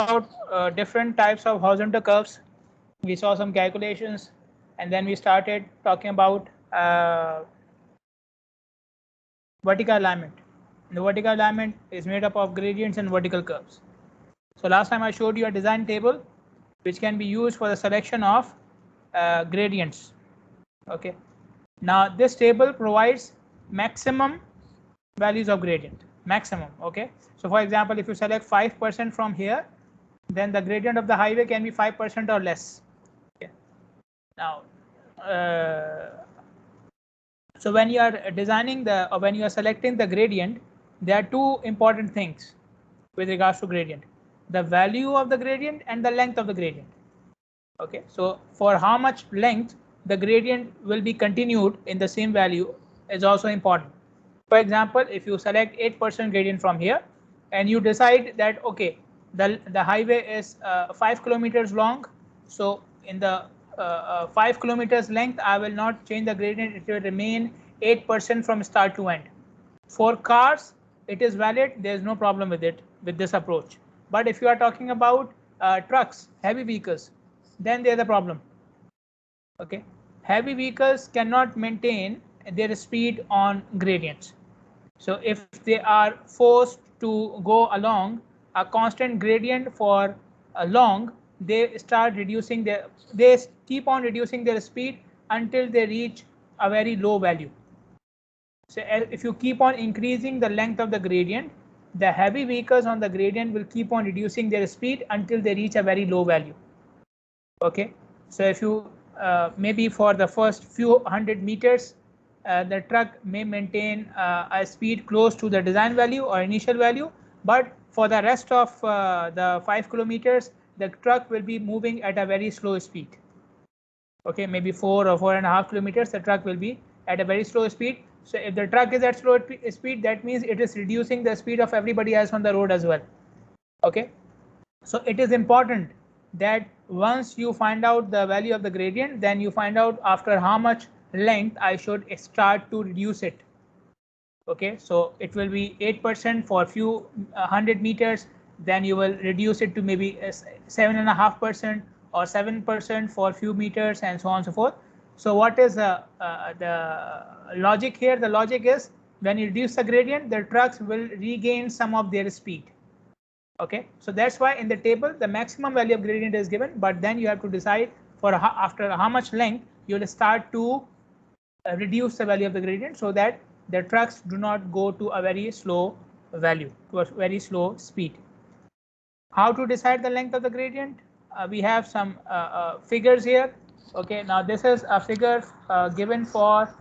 about different types of horizontal curves. We saw some calculations, and then we started talking about vertical alignment. The vertical alignment is made up of gradients and vertical curves. So last time I showed you a design table which can be used for the selection of gradients. Okay. Now this table provides maximum values of gradient. Maximum. Okay. So for example, if you select 5% from here, then the gradient of the highway can be 5% or less. Okay. Now, so when you are designing or when you are selecting the gradient, there are two important things with regards to gradient: the value of the gradient and the length of the gradient. Okay, so for how much length the gradient will be continued in the same value is also important. For example, if you select 8% gradient from here and you decide that okay, the highway is 5 kilometers long, so in the 5 kilometers length I will not change the gradient, it will remain 8% from start to end. For cars it is valid, there is no problem with it with this approach. But if you are talking about trucks, heavy vehicles, then there is a problem. Okay, heavy vehicles cannot maintain their speed on gradients. So if they are forced to go along a constant gradient for a long, they keep on reducing their speed until they reach a very low value. So if you keep on increasing the length of the gradient, the heavy vehicles on the gradient will keep on reducing their speed until they reach a very low value. Okay, so if you maybe for the first few hundred meters, the truck may maintain a speed close to the design value or initial value, but for the rest of the 5 kilometers, the truck will be moving at a very slow speed. Okay, maybe 4 or 4.5 kilometers, the truck will be at a very slow speed. So if the truck is at slow speed, that means it is reducing the speed of everybody else on the road as well. Okay, so it is important that once you find out the value of the gradient, then you find out after how much length I should start to reduce it. Okay, so it will be 8% for a few 100 meters, then you will reduce it to maybe 7.5% or 7% for a few meters, and so on and so forth. So what is the logic here? The logic is when you reduce the gradient, the trucks will regain some of their speed. Okay, so that's why in the table the maximum value of gradient is given, but then you have to decide for after how much length you will start to reduce the value of the gradient so that the trucks do not go to a very slow value, to a very slow speed. How to decide the length of the gradient? We have some figures here. Okay, now this is a figure given for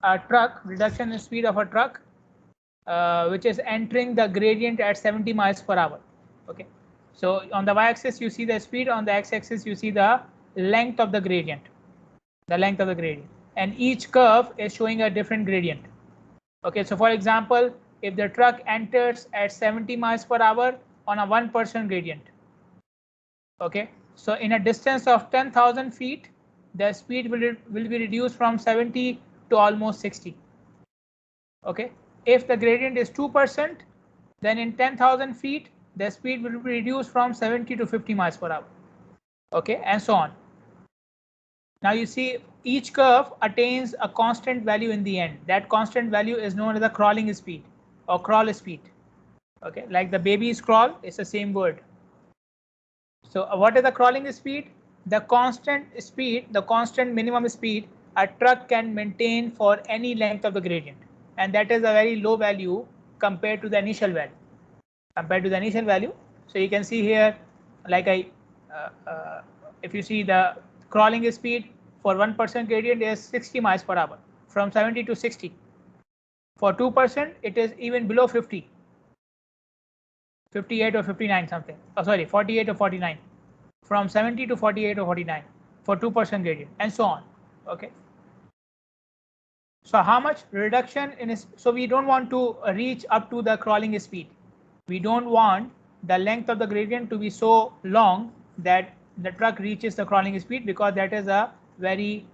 a truck, reduction in speed of a truck, which is entering the gradient at 70 miles per hour. Okay, so on the y-axis you see the speed, on the x-axis you see the length of the gradient, and each curve is showing a different gradient. Okay, so for example, if the truck enters at 70 miles per hour on a 1% gradient, okay, so in a distance of 10,000 feet, the speed will be reduced from 70 to almost 60. Okay, if the gradient is 2%, then in 10,000 feet, the speed will be reduced from 70 to 50 miles per hour. Okay, and so on. Now you see each curve attains a constant value in the end. That constant value is known as the crawling speed or crawl speed. Okay, like the baby's crawl, it's the same word. So what is the crawling speed? The constant speed, the constant minimum speed a truck can maintain for any length of the gradient, and that is a very low value compared to the initial value. So you can see here, like if you see the crawling speed for 1% gradient is 60 miles per hour, from 70 to 60. For 2% it is even below 50, 58 or 59 something. Oh, sorry, 48 or 49. From 70 to 48 or 49 for 2% gradient, and so on. Okay. So how much reduction in so we don't want to reach up to the crawling speed. We don't want the length of the gradient to be so long that the truck reaches the crawling speed, because that is a very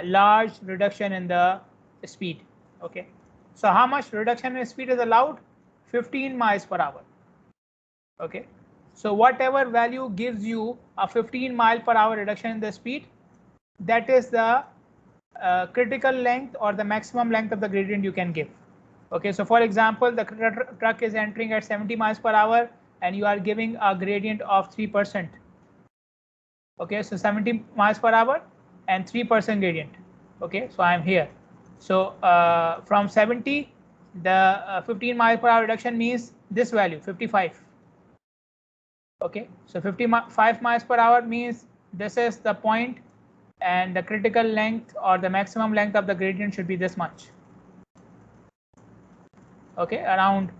large reduction in the speed. Okay, so how much reduction in speed is allowed? 15 miles per hour. Okay, So whatever value gives you a 15 mile per hour reduction in the speed, that is the critical length or the maximum length of the gradient you can give. Okay, so for example, the truck is entering at 70 miles per hour and you are giving a gradient of 3%. Okay, so 70 miles per hour and 3% gradient. Okay, so I am here. So from 70, the 15 miles per hour reduction means this value 55. Okay, so 55 miles per hour means this is the point, and the critical length or the maximum length of the gradient should be this much. Okay, around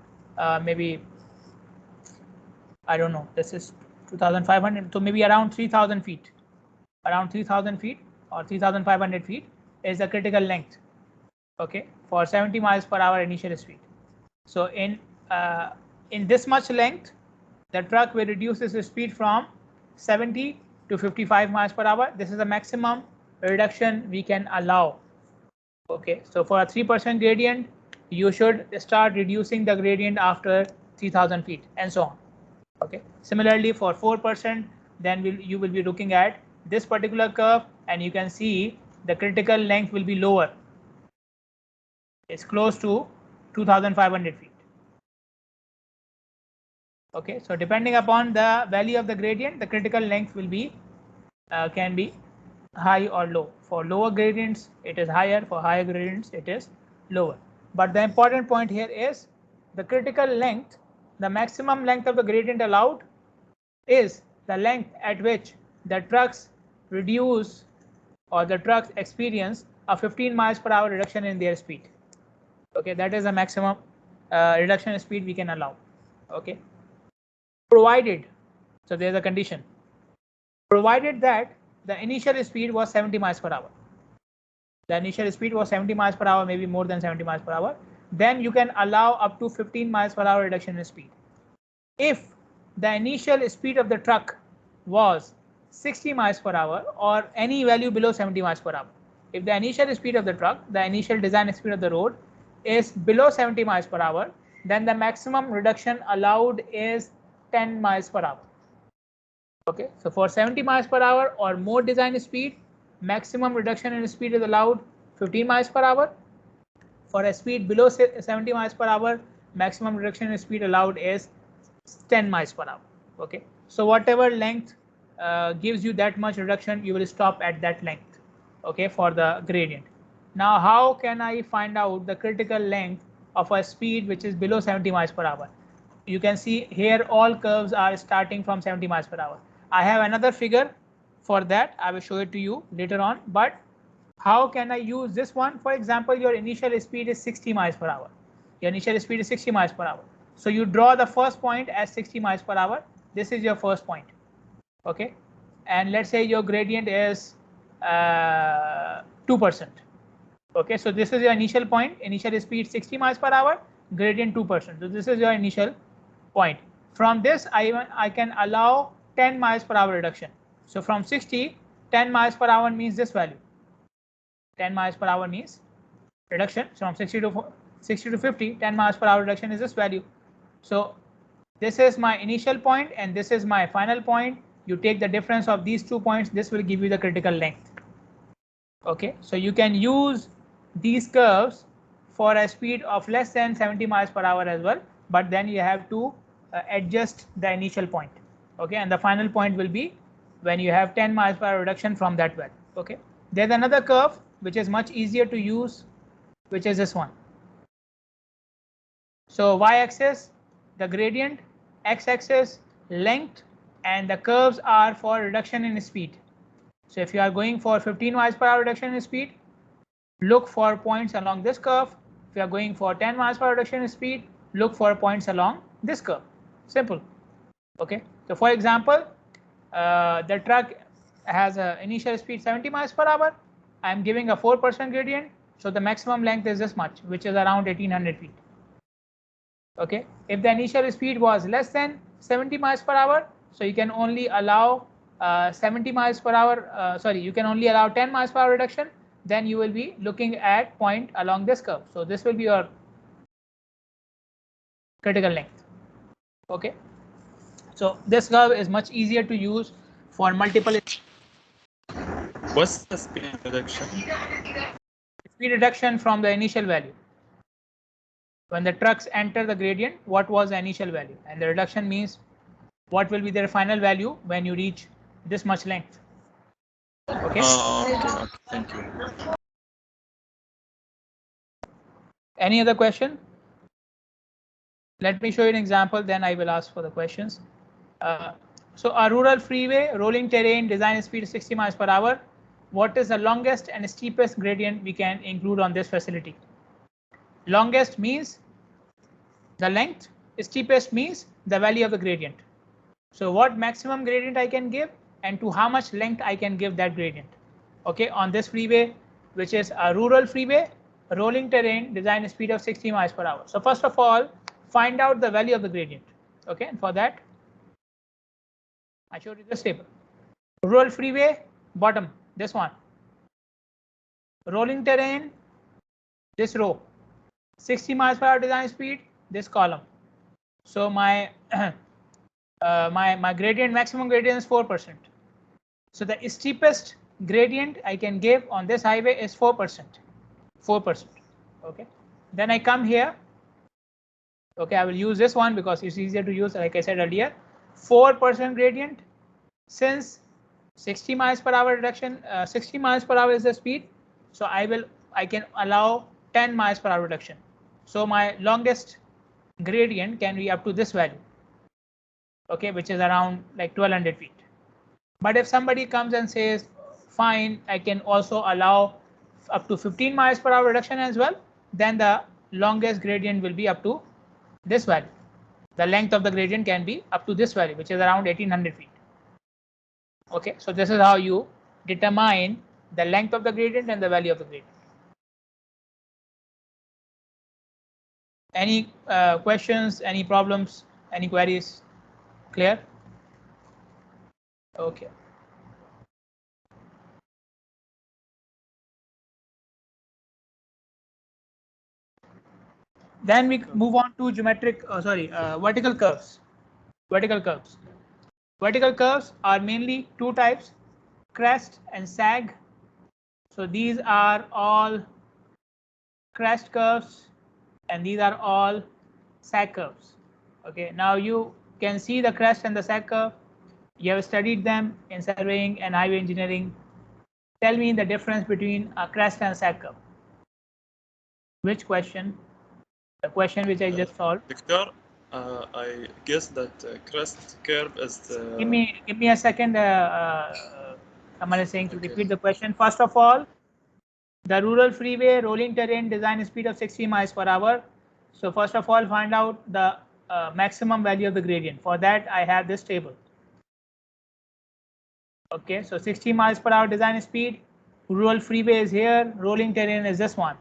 maybe, I don't know, this is 2500, so maybe around 3000 feet. Around 3000 feet or 3500 feet is the critical length. Okay, for 70 miles per hour initial speed. So in this much length, the truck will reduce its speed from 70 to 55 miles per hour. This is the maximum reduction we can allow. Okay, so for a 3% gradient, you should start reducing the gradient after 3000 feet and so on. Okay, similarly for 4%, then you will be looking at this particular curve and you can see the critical length will be lower. It's close to 2500 feet. Okay, so depending upon the value of the gradient, the critical length will be can be high or low. For lower gradients, it is higher. For higher gradients, it is lower. But the important point here is the critical length, the maximum length of the gradient allowed is the length at which the trucks reduce or the trucks experience a 15 miles per hour reduction in their speed. Okay, that is the maximum reduction in speed we can allow. Okay, provided, so there is a condition, provided that the initial speed was 70 miles per hour. The initial speed was 70 miles per hour, maybe more than 70 miles per hour. Then you can allow up to 15 miles per hour reduction in speed. If the initial speed of the truck was 60 miles per hour or any value below 70 miles per hour. If the initial speed of the truck, the initial design speed of the road is below 70 miles per hour, then the maximum reduction allowed is 10 miles per hour. Okay, so for 70 miles per hour or more design speed, maximum reduction in speed is allowed 15 miles per hour. For a speed below 70 miles per hour, maximum reduction in speed allowed is 10 miles per hour. Okay, so whatever length gives you that much reduction, you will stop at that length. Okay, for the gradient. Now, how can I find out the critical length of a speed which is below 70 miles per hour? You can see here all curves are starting from 70 miles per hour. I have another figure for that. I will show it to you later on. But how can I use this one? For example, your initial speed is 60 miles per hour. Your initial speed is 60 miles per hour. So you draw the first point as 60 miles per hour. This is your first point. Okay, and let's say your gradient is 2%. Okay, so this is your initial point, initial speed 60 miles per hour, gradient 2%. So this is your initial point. From this, I can allow 10 miles per hour reduction. So from 60, 10 miles per hour means this value. 10 miles per hour means reduction. So from 60 to 50, 10 miles per hour reduction is this value. So this is my initial point and this is my final point. You take the difference of these 2 points. This will give you the critical length. Okay, so you can use these curves for a speed of less than 70 miles per hour as well, but then you have to adjust the initial point. Okay, and the final point will be when you have 10 miles per hour reduction from that value. Okay, there's another curve which is much easier to use, which is this one. So y-axis the gradient, x-axis length, and the curves are for reduction in speed. So if you are going for 15 miles per hour reduction in speed, look for points along this curve. If you are going for 10 miles per hour reduction in speed, look for points along this curve. Simple. Okay, so for example, the truck has an initial speed 70 miles per hour. I am giving a 4% gradient, so the maximum length is this much, which is around 1800 feet. Okay, if the initial speed was less than 70 miles per hour, so you can only allow 70 miles per hour, you can only allow 10 miles per hour reduction, then you will be looking at point along this curve. So this will be your critical length. Okay, So this curve is much easier to use for multiple. What's the speed reduction? Speed reduction from the initial value. When the trucks enter the gradient, what was the initial value? And the reduction means what will be their final value when you reach this much length. Okay. Okay. Thank you. Any other question? Let me show you an example, then I will ask for the questions. So a rural freeway, rolling terrain, design speed 60 miles per hour. What is the longest and steepest gradient we can include on this facility? Longest means the length, steepest means the value of the gradient. So what maximum gradient I can give and to how much length I can give that gradient. Okay, on this freeway, which is a rural freeway, rolling terrain, design speed of 60 miles per hour. So first of all, find out the value of the gradient. Okay, and for that, I showed you this table. Rural freeway, bottom, this one. Rolling terrain, this row. 60 miles per hour design speed, this column. So my my gradient, maximum gradient is 4%. So the steepest gradient I can give on this highway is 4%. 4%. Okay. Then I come here. Okay, I will use this one because it's easier to use, like I said earlier. 4% gradient. Since 60 miles per hour reduction, 60 miles per hour is the speed. So I can allow 10 miles per hour reduction. So my longest gradient can be up to this value. Okay, which is around like 1200 feet. But if somebody comes and says, fine, I can also allow up to 15 miles per hour reduction as well, then the longest gradient will be up to this value. The length of the gradient can be up to this value, which is around 1800 feet. Okay, so this is how you determine the length of the gradient and the value of the gradient. Any questions, any problems, any queries? Clear? Okay. Then we move on to vertical curves. Vertical curves. Vertical curves are mainly two types, crest and sag. So these are all crest curves and these are all sag curves. Okay, now you can see the crest and the sag curve. You have studied them in surveying and highway engineering. Tell me the difference between a crest and sag curve. Which question? The question which I just solved. Victor, I guess that crest curve is the. Give me a second. Someone is saying to repeat the question. First of all, the rural freeway, rolling terrain, design speed of 60 miles per hour. So first of all, find out the maximum value of the gradient. For that, I have this table. Okay, so 60 miles per hour design speed, rural freeway is here, rolling terrain is this one.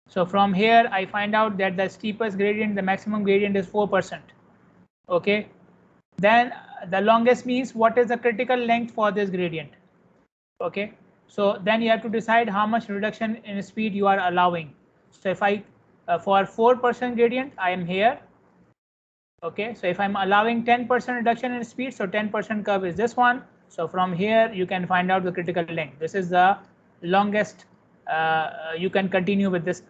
So from here, I find out that the steepest gradient, the maximum gradient is 4%. Okay, then the longest means what is the critical length for this gradient. Okay, so then you have to decide how much reduction in speed you are allowing. So if I for 4% gradient, I am here. Okay, so if I'm allowing 10% reduction in speed, so 10% curve is this one. So from here you can find out the critical length. This is the longest you can continue with this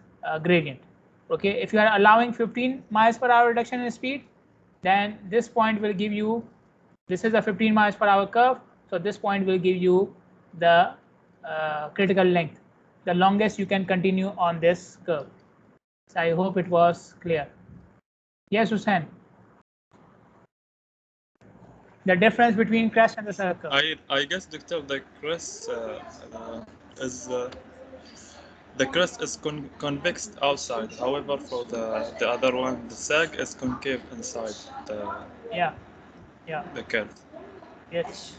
gradient. Okay, if you are allowing 15 miles per hour reduction in speed, then this point will give you, this is a 15 miles per hour curve. So this point will give you the critical length, the longest you can continue on this curve. So I hope it was clear. Yes, Hussain. The difference between crest and the circle. I guess, Doctor, the crest is the crest is convex outside. However, for the other one, the sag is concave inside the the curve. Yes.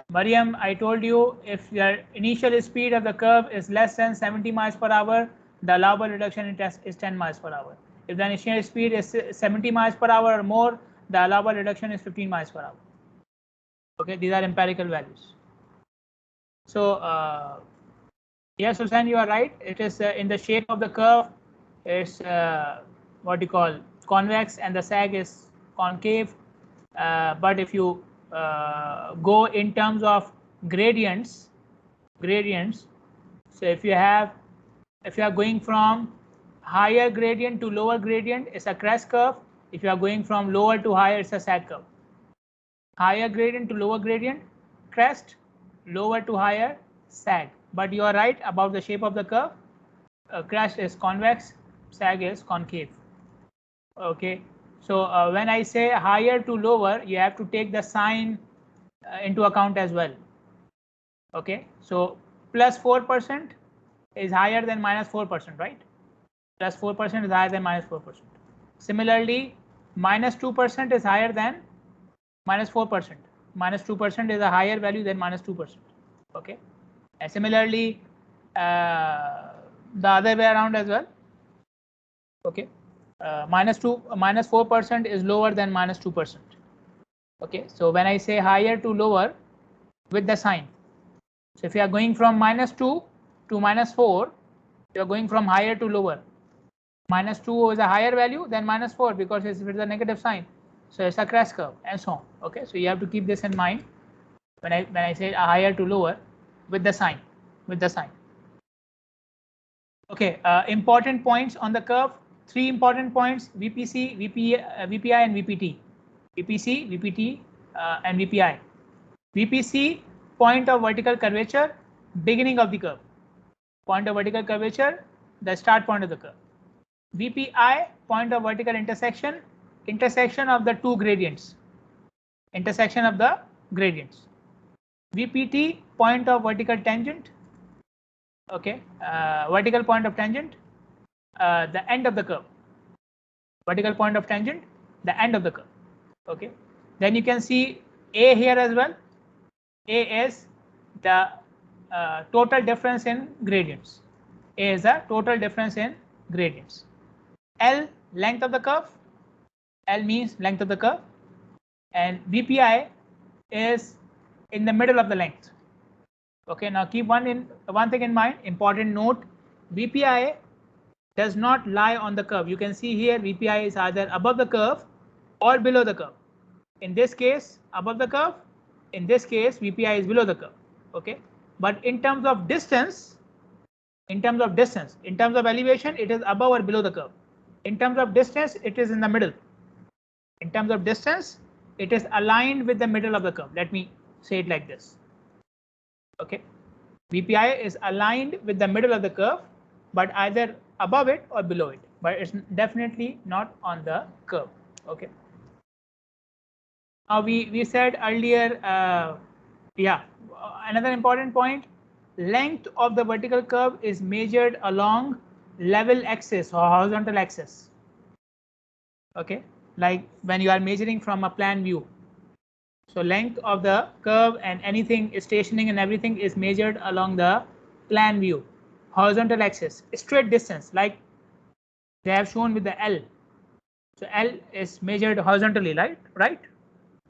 Mariam, I told you if your initial speed of the curve is less than 70 miles per hour, the allowable reduction in test is 10 miles per hour. If the initial speed is 70 miles per hour or more, the allowable reduction is 15 miles per hour. Okay, these are empirical values. So yes, Susan, you are right. It is in the shape of the curve. It's what you call convex, and the sag is concave. But if you go in terms of gradients, so if you are going from higher gradient to lower gradient, it's a crest curve. If you are going from lower to higher, it's a sag curve. Higher gradient to lower gradient, crest, lower to higher, sag. But you are right about the shape of the curve. Crest is convex, sag is concave. Okay, so when I say higher to lower, you have to take the sign into account as well. Okay, so plus 4% is higher than minus 4%, right? Plus 4% is higher than minus 4%. Similarly, minus 2% is higher than minus 4%. Minus 2% is a higher value than minus 2%. Okay, and similarly, the other way around as well. Okay, minus 4% is lower than minus 2%. Okay, so when I say higher to lower with the sign, so if you are going from minus 2 to minus 4, you are going from higher to lower. Minus 2 is a higher value than minus 4 because it's with a negative sign. So it's a crest curve and so on. Okay, so you have to keep this in mind when I say higher to lower with the sign. Okay, important points on the curve. 3 important points: VPC, VPI, and VPT. VPC, VPT, and VPI. VPC, point of vertical curvature, beginning of the curve. Point of vertical curvature, the start point of the curve. VPI, point of vertical intersection, intersection of the two gradients. Intersection of the gradients. VPT, point of vertical tangent. Okay, vertical point of tangent, the end of the curve. Vertical point of tangent, the end of the curve. Okay, then you can see A here as well. A is the total difference in gradients. A is the total difference in gradients. L, length of the curve. L means length of the curve, and VPI is in the middle of the length. Okay, now keep one thing in mind, important note: VPI does not lie on the curve. You can see here VPI is either above the curve or below the curve. In this case, above the curve. In this case, VPI is below the curve. Okay, but in terms of distance, in terms of elevation, it is above or below the curve. In terms of distance, it is in the middle. In terms of distance, it is aligned with the middle of the curve. Let me say it like this. Okay, VPI is aligned with the middle of the curve, but either above it or below it, but it's definitely not on the curve. Okay, now we said earlier, another important point: length of the vertical curve is measured along level axis or horizontal axis. Okay, like when you are measuring from a plan view. So length of the curve and anything stationing and everything is measured along the plan view, horizontal axis, straight distance, like they have shown with the L. So L is measured horizontally, right?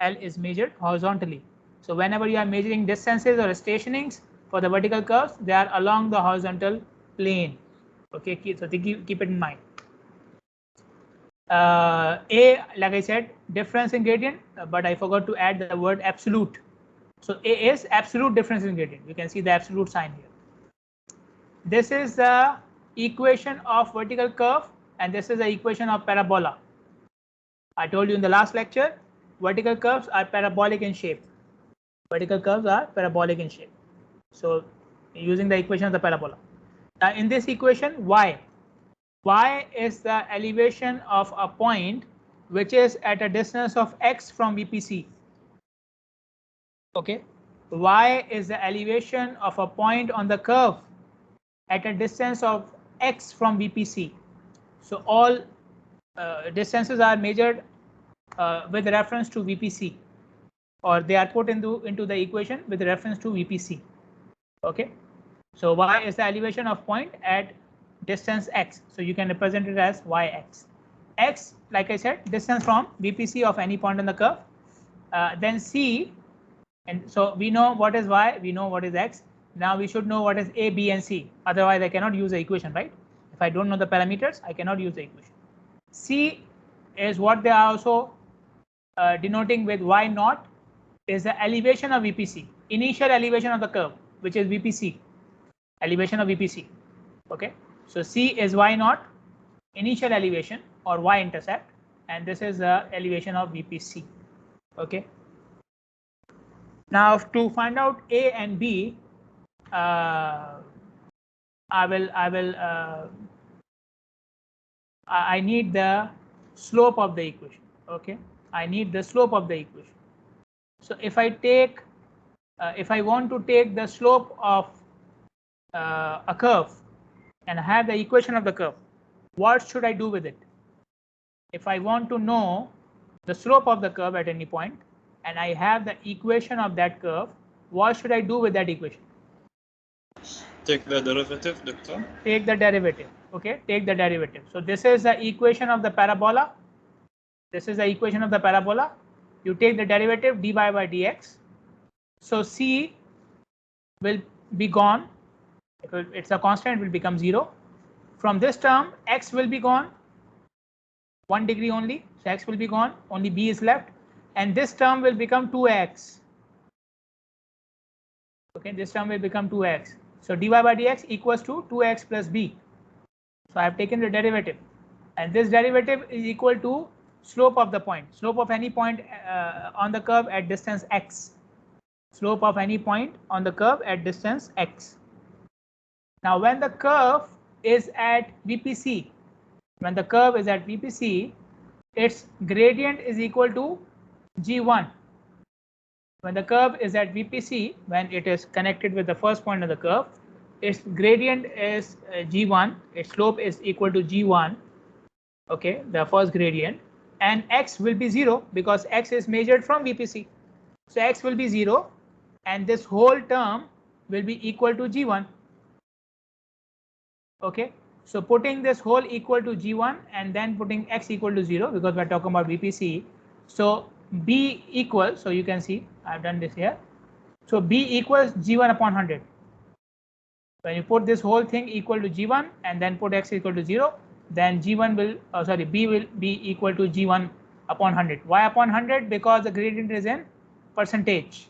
L is measured horizontally. So whenever you are measuring distances or stationings for the vertical curves, they are along the horizontal plane. Okay, so keep it in mind. A, like I said, difference in gradient, but I forgot to add the word absolute. So A is absolute difference in gradient. You can see the absolute sign here. This is the equation of vertical curve, and this is the equation of parabola. I told you in the last lecture, vertical curves are parabolic in shape. Vertical curves are parabolic in shape. So using the equation of the parabola. Now in this equation, y is the elevation of a point which is at a distance of x from VPC. Okay, y is the elevation of a point on the curve at a distance of x from VPC. So all distances are measured with reference to VPC, or they are put into the equation with reference to VPC. Okay, so y is the elevation of point at distance x, so you can represent it as yx. X, like I said, distance from VPC of any point on the curve. Then c, and so we know what is y, we know what is x. Now we should know what is a, b, and c. Otherwise, I cannot use the equation, right? If I don't know the parameters, I cannot use the equation. C is what they are also denoting with y naught is the elevation of VPC, initial elevation of the curve, which is VPC, elevation of VPC. Okay, so C is y naught, initial elevation or y-intercept, and this is the elevation of VPC. Okay. Now to find out A and B, I need the slope of the equation. Okay, I need the slope of the equation. So if I take, if I want to take the slope of a curve and have the equation of the curve, what should I do with it? If I want to know the slope of the curve at any point and I have the equation of that curve, what should I do with that equation? Take the derivative, doctor. Take the derivative. Okay, take the derivative. So this is the equation of the parabola. This is the equation of the parabola. You take the derivative dy by dx. So C will be gone. It's a constant, it will become 0. From this term, x will be gone. 1 degree only. So x will be gone. Only b is left. And this term will become 2x. Okay, this term will become 2x. So dy by dx equals to 2x plus b. So I have taken the derivative, and this derivative is equal to slope of the point, slope of any point on the curve at distance x, slope of any point on the curve at distance x. Now when the curve is at VPC, when the curve is at VPC, its gradient is equal to g1. When the curve is at VPC, when it is connected with the first point of the curve, its gradient is g1, its slope is equal to g1, okay, the first gradient, and x will be 0 because x is measured from VPC. So x will be 0 and this whole term will be equal to g1. Okay, so putting this whole equal to g1 and then putting x equal to 0 because we're talking about VPC. So b equals, so you can see I've done this here. So b equals g1 upon 100. When you put this whole thing equal to g1 and then put x equal to 0, then g1 will, b will be equal to g1 upon 100. Why upon 100? Because the gradient is in percentage.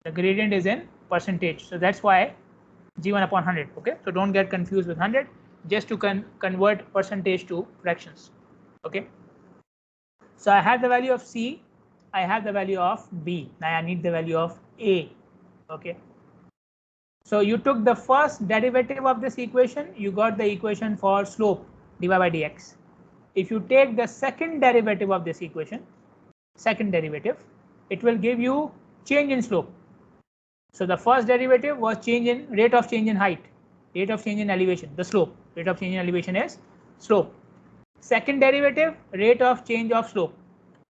The gradient is in percentage. So that's why g1 upon 100. Okay, so don't get confused with 100, just to convert percentage to fractions. Okay, so I have the value of C, I have the value of B. Now I need the value of A. Okay, so you took the first derivative of this equation, you got the equation for slope dy by dx. If you take the second derivative of this equation, second derivative, it will give you change in slope. So the first derivative was change in rate of change in height, rate of change in elevation, the slope, rate of change in elevation is slope. Second derivative, rate of change of slope.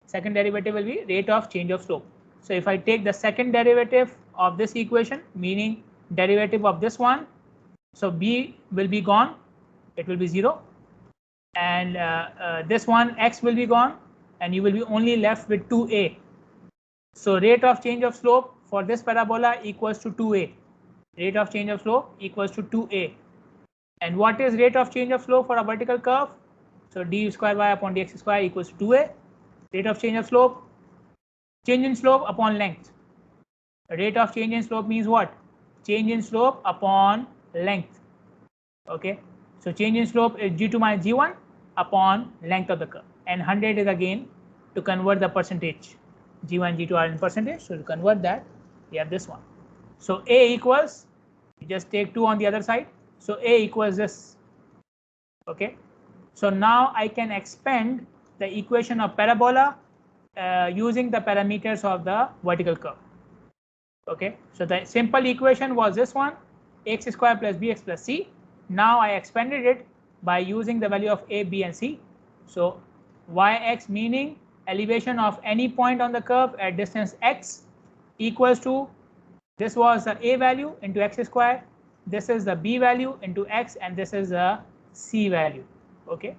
Second derivative will be rate of change of slope. So if I take the second derivative of this equation, meaning derivative of this one, so b will be gone, it will be 0, and this one x will be gone, and you will be only left with 2a. So rate of change of slope for this parabola equals to 2a. Rate of change of slope equals to 2a. And what is rate of change of slope for a vertical curve? So du square y upon dx square equals to 2a. Rate of change of slope, change in slope upon length. Rate of change in slope means what? Change in slope upon length. Okay, so change in slope is g2 minus g1 upon length of the curve, and 100 is again to convert the percentage. G1, G2 are in percentage, so to convert that, we have this one. So A equals, you just take 2 on the other side, so A equals this. Okay, so now I can expand the equation of parabola using the parameters of the vertical curve. Okay, so the simple equation was this one, x square plus bx plus c. Now I expanded it by using the value of a, b and c. So yx meaning elevation of any point on the curve at distance x equals to, this was the a value into x square, this is the b value into x, and this is the c value. Okay,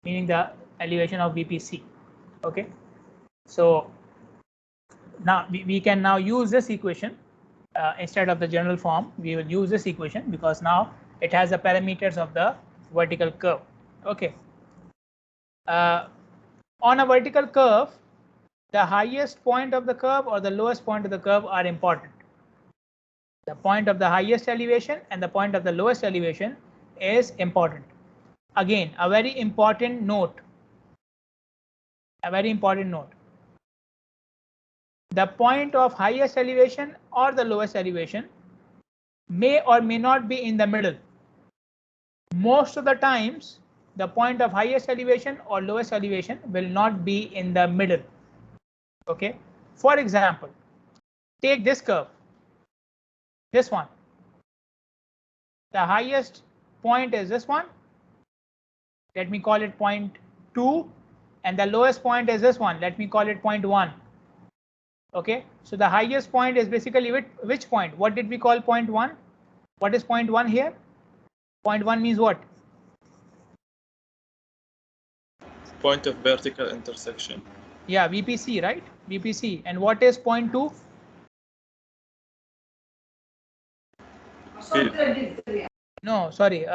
meaning the elevation of VPC. Okay, so now we can now use this equation instead of the general form. We will use this equation because now it has the parameters of the vertical curve. Okay, on a vertical curve, the highest point of the curve or the lowest point of the curve are important. The point of the highest elevation and the point of the lowest elevation is important. Again, a very important note. A very important note. The point of highest elevation or the lowest elevation may or may not be in the middle. Most of the times, the point of highest elevation or lowest elevation will not be in the middle. Okay. For example, take this curve, this one. The highest point is this one. Let me call it point 2, and the lowest point is this one. Let me call it point 1. Okay, so the highest point is basically which point? What did we call point 1? What is point 1 here? Point 1 means what? Point of vertical intersection. Yeah, VPC, right? VPC. And what is point 2? No, sorry.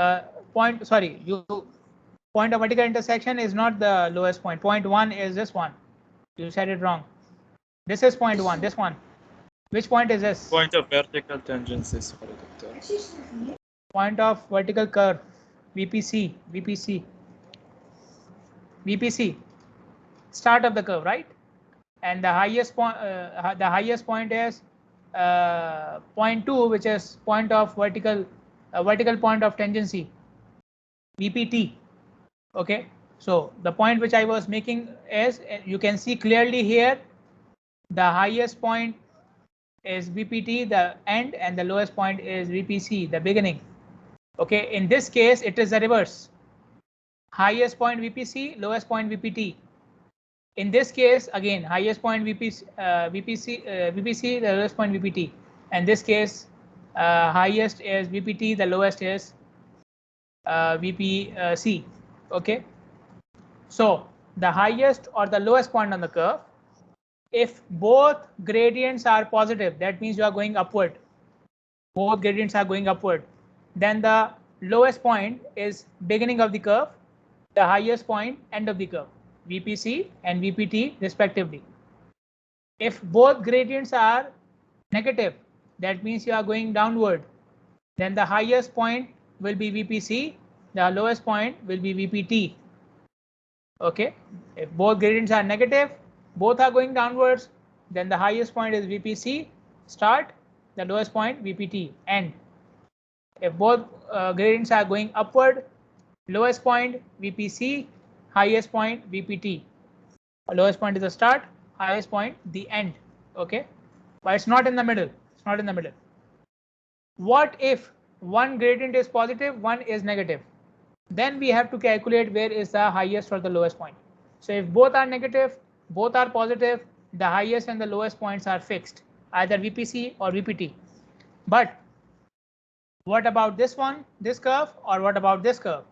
Point of vertical intersection is not the lowest point. Point 1 is this one. You said it wrong. This is point 1. This one. Which point is this? Point of vertical tangency. Sorry, doctor. Point of vertical curve. VPC. Start of the curve, right? And the highest point is point 2, which is point of vertical point of tangency, VPT. Okay, so the point which I was making is, you can see clearly here, the highest point is VPT, the end, and the lowest point is VPC, the beginning. Okay, in this case it is the reverse. Highest point VPC, lowest point VPT. In this case, again, highest point VPC, the lowest point VPT. And this case, highest is VPT, the lowest is VPC. Okay. So the highest or the lowest point on the curve, if both gradients are positive, that means you are going upward. Both gradients are going upward. Then the lowest point is beginning of the curve, the highest point end of the curve. VPC and VPT respectively. If both gradients are negative, that means you are going downward. Then the highest point will be VPC, the lowest point will be VPT. Okay, if both gradients are negative, both are going downwards, then the highest point is VPC, start, the lowest point VPT, end. If both gradients are going upward, lowest point VPC, highest point VPT. Lowest point is the start, highest point the end. Okay, but it's not in the middle. It's not in the middle. What if one gradient is positive, one is negative? Then we have to calculate where is the highest or the lowest point. So if both are negative, both are positive, the highest and the lowest points are fixed, either VPC or VPT. But what about this one, this curve, or what about this curve?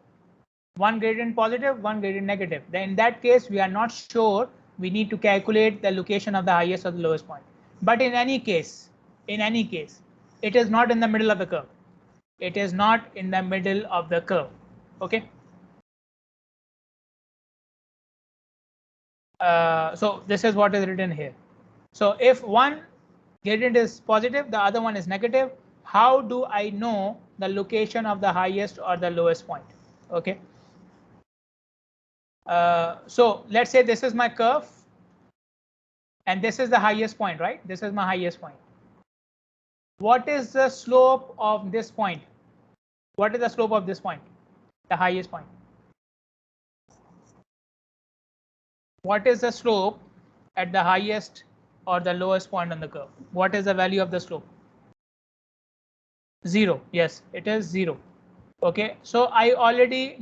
One gradient positive, one gradient negative. Then in that case, we are not sure. We need to calculate the location of the highest or the lowest point. But in any case, it is not in the middle of the curve. It is not in the middle of the curve. Okay. So this is what is written here. So if one gradient is positive, the other one is negative, how do I know the location of the highest or the lowest point? Okay. So let's say this is my curve and this is the highest point, right? This is my highest point. What is the slope of this point? What is the slope of this point? The highest point. What is the slope at the highest or the lowest point on the curve? What is the value of the slope? 0. Yes, it is 0. Okay, so I already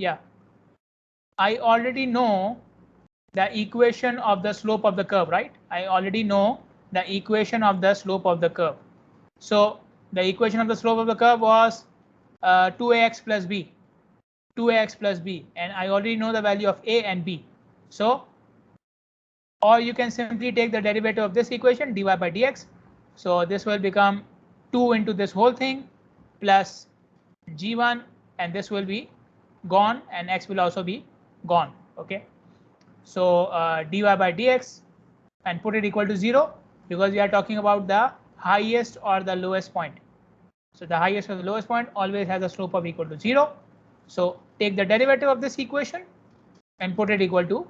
know the equation of the slope of the curve, right? I already know the equation of the slope of the curve. So the equation of the slope of the curve was 2ax plus b, 2ax plus b, and I already know the value of a and b. So, or you can simply take the derivative of this equation, dy by dx. So this will become 2 into this whole thing plus g1, and this will be gone, and x will also be gone. Okay, so dy by dx and put it equal to 0 because we are talking about the highest or the lowest point. So the highest or the lowest point always has a slope of equal to 0. So take the derivative of this equation and put it equal to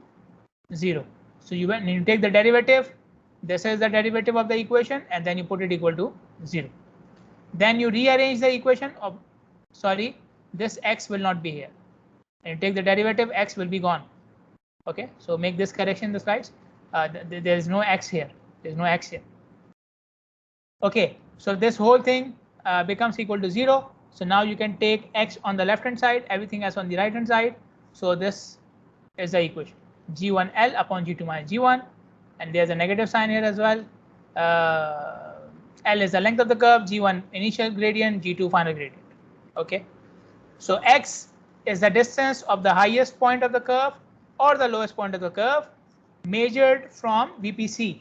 0. So when you take the derivative, this is the derivative of the equation, and then you put it equal to 0. Then you rearrange the equation of, sorry, this x will not be here. And you take the derivative, x will be gone. Okay, so make this correction in the slides. There is no x here. There is no x here. Okay, so this whole thing becomes equal to 0. So now you can take x on the left hand side, everything else on the right hand side. So this is the equation, g1L upon g2 minus g1, and there's a negative sign here as well. L is the length of the curve, g1 initial gradient, g2 final gradient. Okay, so x is the distance of the highest point of the curve or the lowest point of the curve measured from VPC.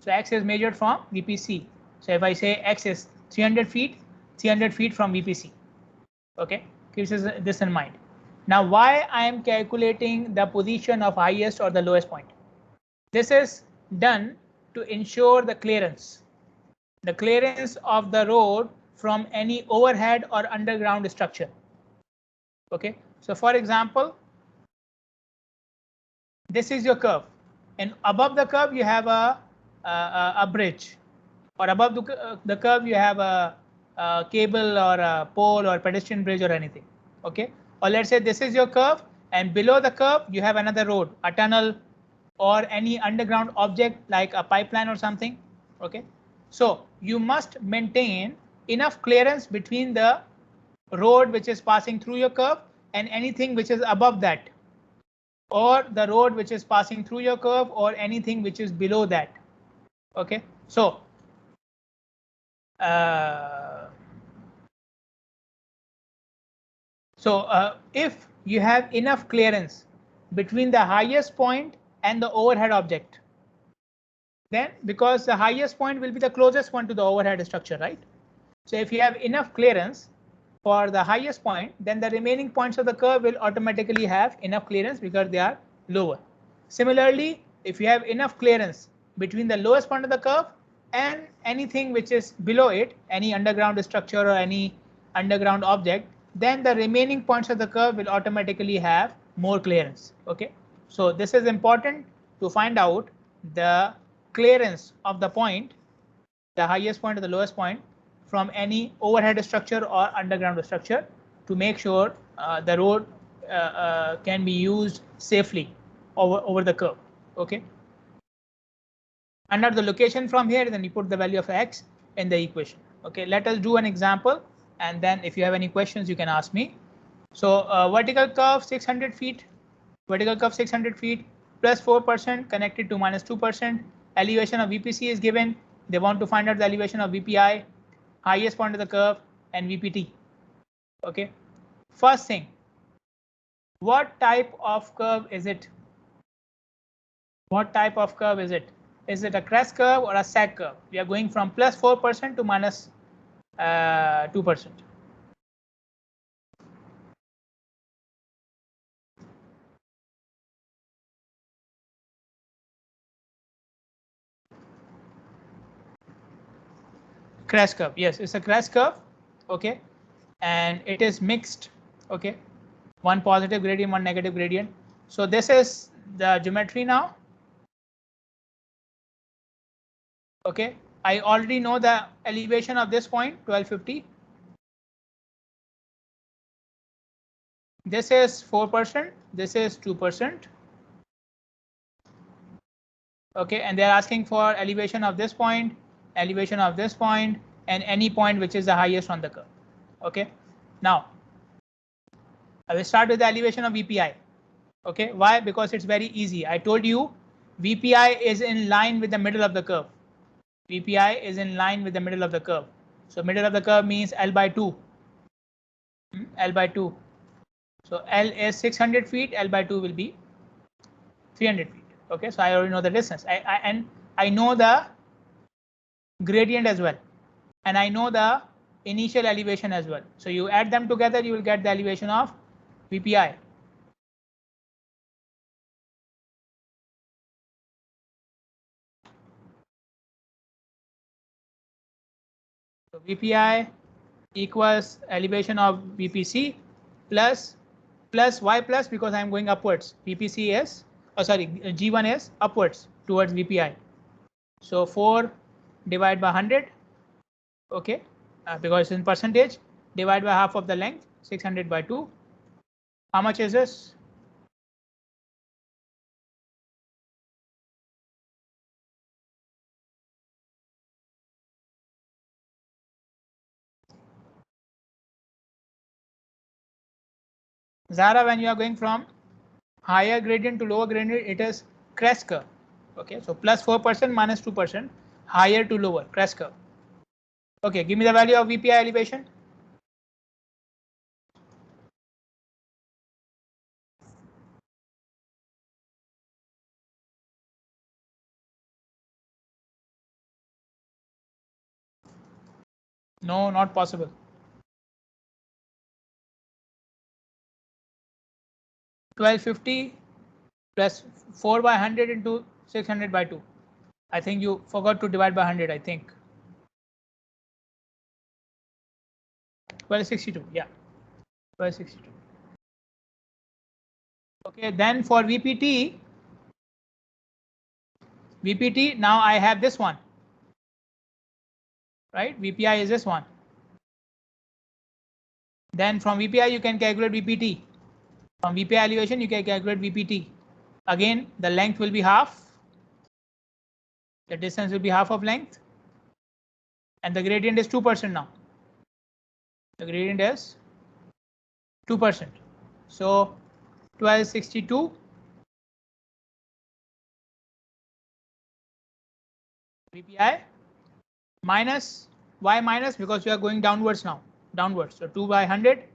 So x is measured from VPC. So if I say x is 300 feet, 300 feet from VPC. Okay, keep this in mind. Now, why I am calculating the position of highest or the lowest point? This is done to ensure the clearance of the road from any overhead or underground structure. Okay, so for example, this is your curve, and above the curve you have a bridge, or above the curve you have a cable or a pole or pedestrian bridge or anything. Okay, or let's say this is your curve, and below the curve you have another road, a tunnel, or any underground object like a pipeline or something. Okay, so you must maintain enough clearance between the road which is passing through your curve and anything which is above that, or the road which is passing through your curve, or anything which is below that. Okay, so if you have enough clearance between the highest point and the overhead object, then because the highest point will be the closest one to the overhead structure, right? So if you have enough clearance for the highest point, then the remaining points of the curve will automatically have enough clearance because they are lower. Similarly, if you have enough clearance between the lowest point of the curve and anything which is below it, any underground structure or any underground object, then the remaining points of the curve will automatically have more clearance. Okay, so this is important to find out the clearance of the point, the highest point or the lowest point, from any overhead structure or underground structure, to make sure the road can be used safely over the curve. Okay, under the location from here, then you put the value of x in the equation. Okay, let us do an example, and then if you have any questions you can ask me. So vertical curve 600 feet, vertical curve 600 feet plus 4% connected to minus 2%. Elevation of VPC is given. They want to find out the elevation of VPI, highest point of the curve, and VPT. Okay, first thing, what type of curve is it? What type of curve is it? Is it a crest curve or a sag curve? We are going from plus 4% to minus 2%. Crest curve, yes, it's a crest curve. Okay, and it is mixed. Okay, one positive gradient, one negative gradient. So this is the geometry now. Okay, I already know the elevation of this point, 1250. This is 4%, this is 2%. Okay, and they're asking for elevation of this point, elevation of this point, and any point which is the highest on the curve. Okay, now I will start with the elevation of VPI. Okay, why? Because it's very easy. I told you VPI is in line with the middle of the curve. VPI is in line with the middle of the curve. So middle of the curve means L by 2. L by 2. So L is 600 feet, L by 2 will be 300 feet. Okay, so I already know the distance. And I know the gradient as well, and I know the initial elevation as well. So you add them together, you will get the elevation of VPI. So VPI equals elevation of VPC plus y plus, because I'm going upwards. VPC is, G1 is upwards towards VPI. So 4 divided by 100, okay, because it's in percentage, divide by half of the length, 600 by 2. How much is this? Zara, when you are going from higher gradient to lower gradient, it is crest curve. Okay, so plus 4% minus 2%, higher to lower, crest curve. Okay, give me the value of VPI elevation. No, not possible. $1250 plus 4 by 100 into 600 by 2. I think you forgot to divide by 100, I think. 1262, yeah, 1262. Okay, then for VPT, now I have this one, right? VPI is this one. Then from VPI you can calculate VPT. From VPI elevation you can calculate VPT. Again, the length will be half. The distance will be half of length. And the gradient is 2% now. The gradient is 2%. So 1262 VPI minus y minus, because we are going downwards now, downwards. So 2 by 100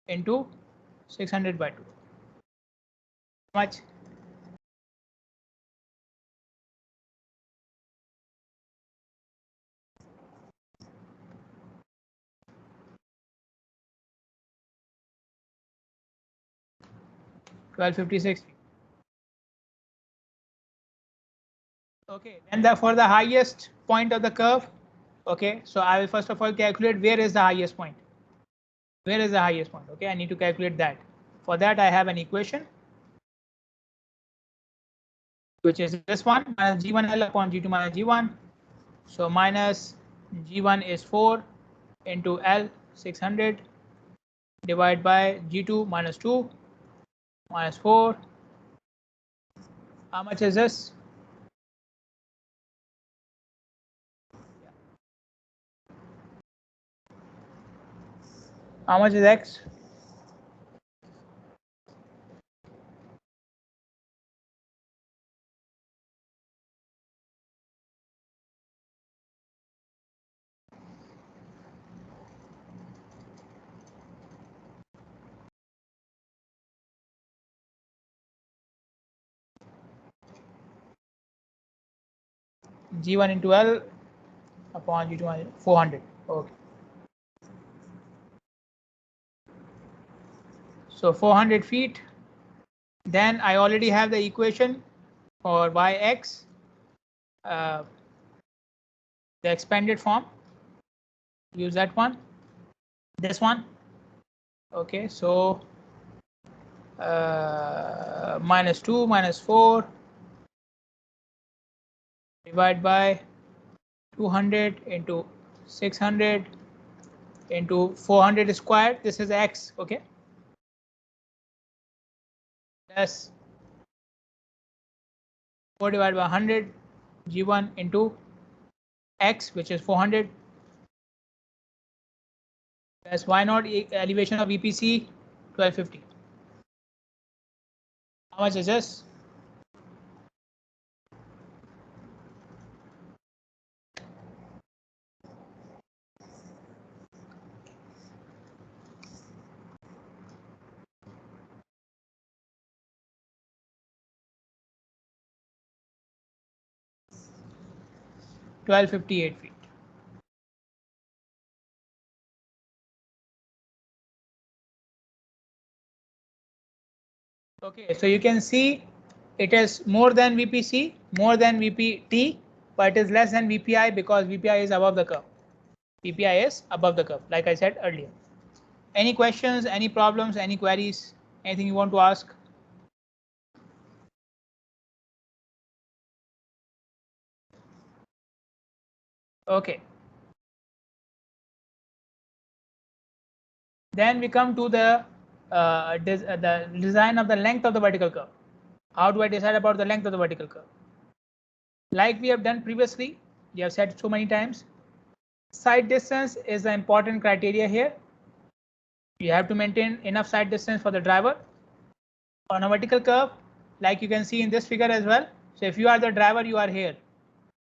into 600 by 2. How much? $1256. Okay, then for the highest point of the curve, okay, so I will first of all calculate where is the highest point. Where is the highest point? Okay, I need to calculate that. For that, I have an equation, which is this one, minus G1L upon G2 minus G1. So minus G1 is 4 into L 600 divided by G2 minus 2 minus 4. How much is this? How much is X? G1 into L upon G2 minus 400. Okay. So 400 feet. Then I already have the equation for Yx, the expanded form. Use that one. This one. Okay, so minus 2 minus 4 divided by 200 into 600 into 400 squared. This is X. Okay. Plus 4 divided by 100 G1 into X, which is 400, plus Y0 elevation of VPC 1250. How much is this? $1258 feet. Okay, so you can see it is more than VPC, more than VPT, but it is less than VPI because VPI is above the curve. PPI is above the curve, like I said earlier. Any questions, any problems, any queries, anything you want to ask? Okay. Then we come to the design of the length of the vertical curve. How do I decide about the length of the vertical curve? Like we have done previously, we have said so many times, side distance is the important criteria here. You have to maintain enough side distance for the driver. On a vertical curve, like you can see in this figure as well. So if you are the driver, you are here,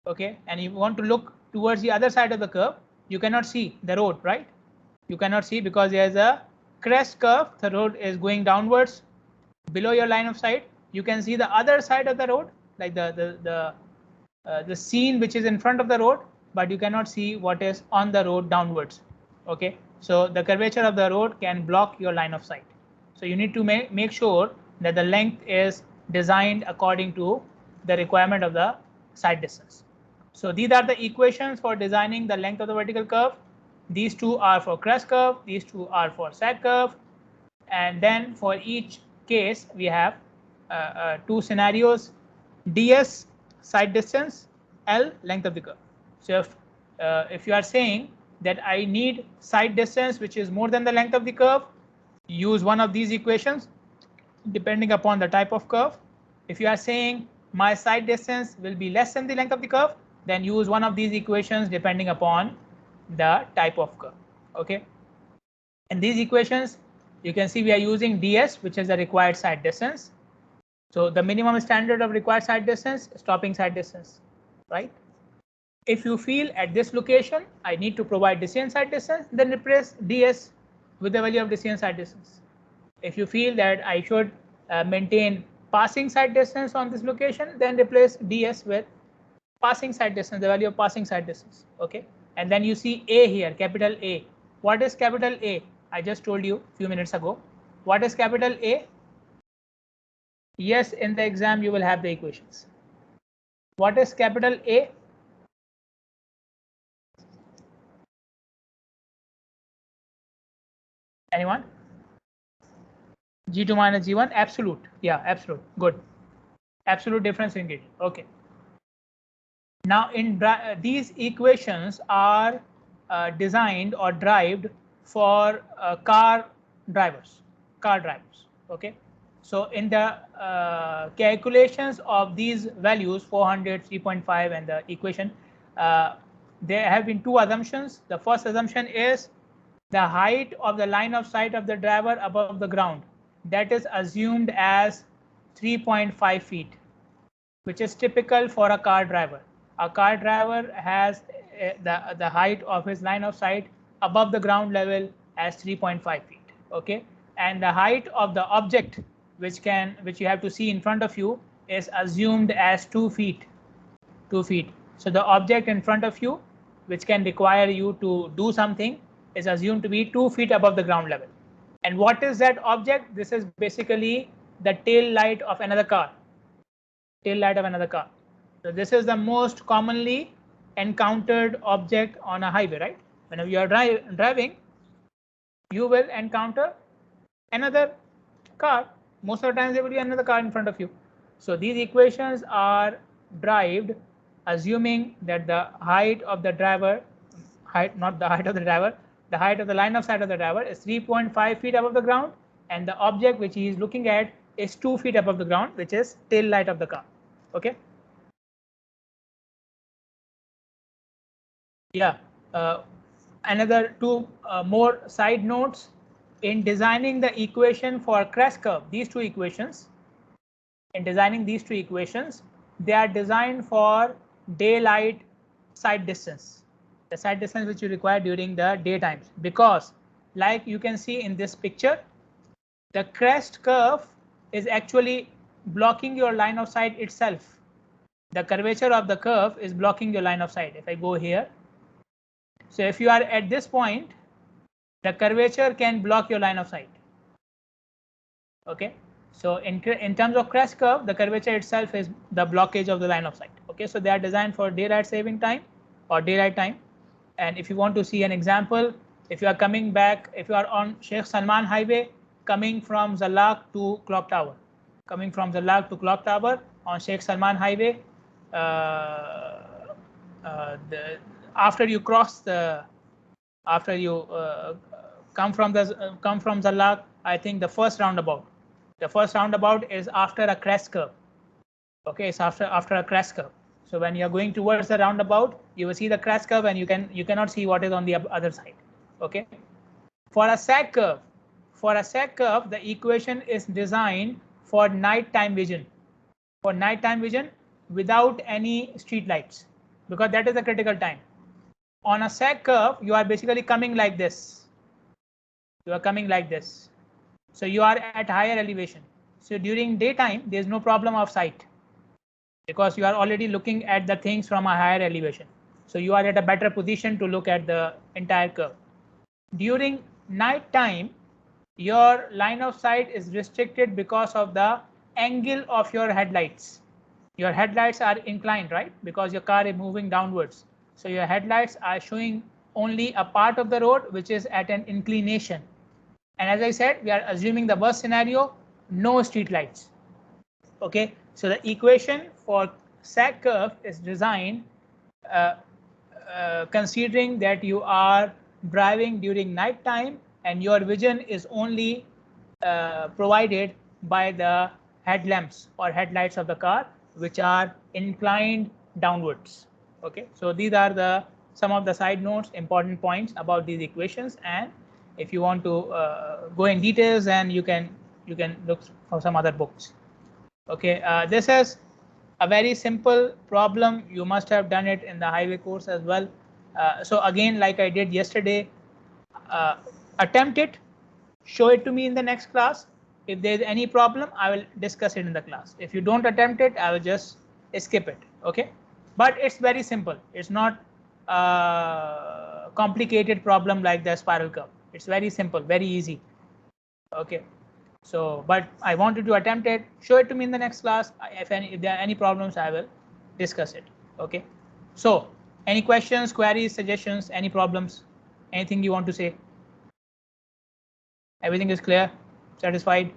okay, and you want to look towards the other side of the curve, you cannot see the road, right? You cannot see because there is a crest curve. The road is going downwards below your line of sight. You can see the other side of the road, like the scene which is in front of the road, but you cannot see what is on the road downwards. Okay, so the curvature of the road can block your line of sight. So you need to make sure that the length is designed according to the requirement of the side distance. So these are the equations for designing the length of the vertical curve. These two are for crest curve, these two are for sag curve, and then for each case we have two scenarios: ds side distance, L length of the curve. So if you are saying that I need side distance which is more than the length of the curve, use one of these equations depending upon the type of curve. If you are saying my side distance will be less than the length of the curve, then use one of these equations depending upon the type of curve. Okay, in these equations you can see we are using ds, which is the required side distance. So the minimum standard of required side distance, stopping side distance, right? If you feel at this location I need to provide decision side distance, then replace ds with the value of decision side distance. If you feel that I should maintain passing side distance on this location, then replace ds with passing side distance, the value of passing side distance. Okay, and then you see A here, capital A. What is capital A? I just told you a few minutes ago. What is capital A? Yes, in the exam you will have the equations. What is capital A? Anyone? G2 minus G1, absolute. Yeah, absolute. Good. Absolute difference in gradient. Okay. Now, in these equations are designed or derived for car drivers. Okay. So in the calculations of these values, 400, 3.5, and the equation, there have been two assumptions. The first assumption is the height of the line of sight of the driver above the ground. That is assumed as 3.5 feet, which is typical for a car driver. A car driver has the height of his line of sight above the ground level as 3.5 feet. Okay, and the height of the object which you have to see in front of you is assumed as 2 feet. 2 feet. So the object in front of you which can require you to do something is assumed to be 2 feet above the ground level. And what is that object? This is basically the tail light of another car. Tail light of another car. So this is the most commonly encountered object on a highway, right? Whenever you are driving, you will encounter another car. Most of the times there will be another car in front of you. So these equations are derived assuming that the height of the driver, not the height of the driver, the height of the line of sight of the driver is 3.5 feet above the ground, and the object which he is looking at is 2 feet above the ground, which is tail light of the car. Okay. Yeah. Another two more side notes in designing the equation for crest curve. These two equations, in designing these two equations, they are designed for daylight side distance, the side distance which you require during the daytime, because like you can see in this picture, the crest curve is actually blocking your line of sight itself. The curvature of the curve is blocking your line of sight. If I go here, so if you are at this point, the curvature can block your line of sight. Okay, so in terms of crest curve, the curvature itself is the blockage of the line of sight. Okay, so they are designed for daylight saving time or daylight time. And if you want to see an example, if you are coming back, if you are on Sheikh Salman Highway, coming from Zalak to Clock Tower, coming from Zalak to Clock Tower on Sheikh Salman Highway, after you cross the, after you come from Zalak, I think the first roundabout is after a crest curve. Okay, it's after a crest curve. So when you're going towards the roundabout, you will see the crest curve, and you cannot see what is on the other side. Okay, for a sag curve, the equation is designed for nighttime vision. For nighttime vision without any street lights, because that is the critical time. On a sag curve, you are basically coming like this. You are coming like this. So you are at higher elevation. So during daytime, there is no problem of sight, because you are already looking at the things from a higher elevation. So you are at a better position to look at the entire curve. During night time, your line of sight is restricted because of the angle of your headlights. Your headlights are inclined, right? Because your car is moving downwards. So your headlights are showing only a part of the road which is at an inclination. And as I said, we are assuming the worst scenario, no street lights. Okay, so the equation for sag curve is designed considering that you are driving during night time and your vision is only provided by the headlamps or headlights of the car, which are inclined downwards. Okay, so these are some of the side notes, important points about these equations. And if you want to go in details, then you can look for some other books. Okay, this is a very simple problem. You must have done it in the highway course as well. So again, like I did yesterday, attempt it, show it to me in the next class. If there's any problem, I will discuss it in the class. If you don't attempt it, I will just skip it. Okay, but it's very simple. It's not a complicated problem like the spiral curve. It's very simple, very easy. Okay, so but I wanted to attempt it, show it to me in the next class. If there are any problems, I will discuss it. Okay, so any questions, queries, suggestions, any problems, anything you want to say? Everything is clear, satisfied?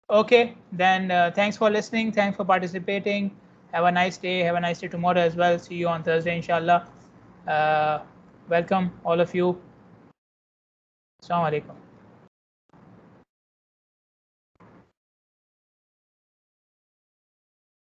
Okay, then thanks for listening, thanks for participating. Have a nice day. Have a nice day tomorrow as well. See you on Thursday, inshallah. Welcome all of you. Assalamu alaikum.